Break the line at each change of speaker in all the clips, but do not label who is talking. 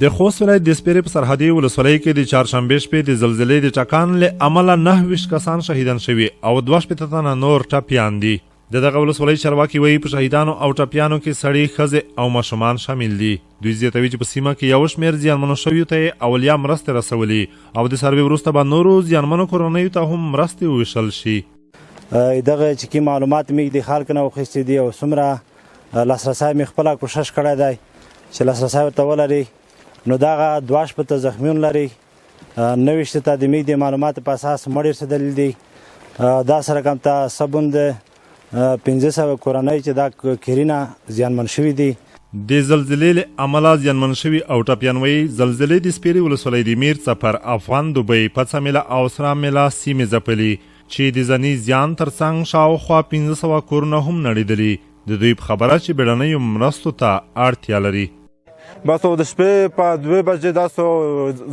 د خوست ولایت د سپیرې په سرحدي ولسوالۍ کې د چهارشنبې شپې د زلزلې د ټکان له امله 29 کسان شهیدان شوي او 22 تنه نور ټپیان دي. د دغه ولسوالۍ چارواکي وایي په شهیدانو او ټپیانو کې سړي، ښځې او ماشومان شامل دي. دوی زیاتوي چې په سیمه کې یو شمېر زیانمنو شویو ته یې اولیا مرستې رسولي او د سروې وروسته به نورو زیانمنو کورنیو ته هم مرستې وویشل شي.
دغه چې کوم معلومات مې د خلکو نه واخیستي دي او څومره لاسرسی مې خپله کوشش کړی دی چې لاسرسی ورته ولري، نو دغه 2 زخمیون لري، 29 ته د مې د معلوماتو په اساس مړ رسېدلي دي. دا سره کم ته سبون د 1500 کورنۍ چې دا کیرینه زیانمن شوي دي.
د زلزلې له امله زیانمن شوي او ټپیان وایي زلزلې د سپیرې ولسوالۍ د میر څپر، افغان دوبۍ، پڅمیله او سرامیله سیمې ځپلي چې د ځاني زیان ترڅنګ شاوخوا 1500 کورونه هم نړېدلي. د دوی په خبره چې بیړنیو مرستو ته اړتیا لري.
بس د شپې په 2 بجې داسې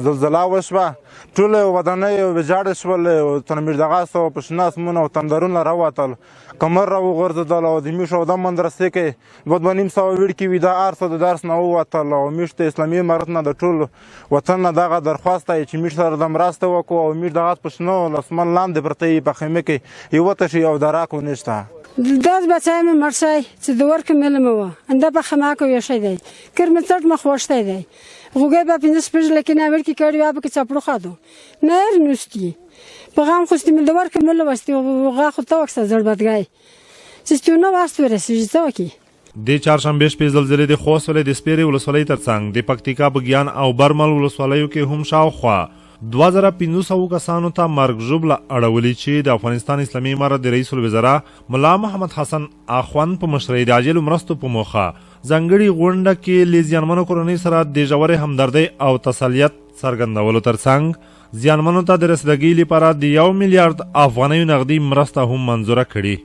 زلزله وشوه، ټولې ودانۍ ویجاړې شولې، تنمیر دغه سو په شنه اسمونه او تندرونه راوتل، کمر را وغورځېدل او د میشو د مدرسې کې 2.5 وړکي وي، دا هر څه د درس نه ووتل او میش ته اسلامي امارت نه د ټول وطن نه دغه درخواست دی چې میش سره د مرسته وکړو او میش دغه په شنو لاسمان لاندې پرته یې په خیمه کې یې وتشي او دراکو نشته.
داز بچای من مرسای چې د ورک ملم و انده په خماکو یشای دی کرم څټ مخ وشته دی غوګه په 15 پرځ لکه نه ورکی کړي یا په چپړو خادو نه نوستي په غام خوستي مل د ورک مل واستي غا خو تا وکسه زړبدګای چې ستونه واست ورسېږي څوکي.
د چهارشنبې شپې زلزلې د خوست ولایت د سپیرې ولسوالۍ ترڅنګ د پکتیکا، بګیان او برمل ولسوالیو کې هم شاوخوا 2500 کسانو ته مرګ ژوبله اړولي چې د افغانستان اسلامي امارت د رئیس الوزرا ملا محمد حسن اخوند په مشرۍ د عاجلو مرستو په موخه ځانګړې غونډه کې له زیانمنو کورنیو سره د ژورې همدردۍ او تسلیت څرګندولو ترڅنګ زیانمنو ته د رسیدګۍ لپاره د 1 میلیارډ افغانیو نغدي مرسته هم منظوره کړې.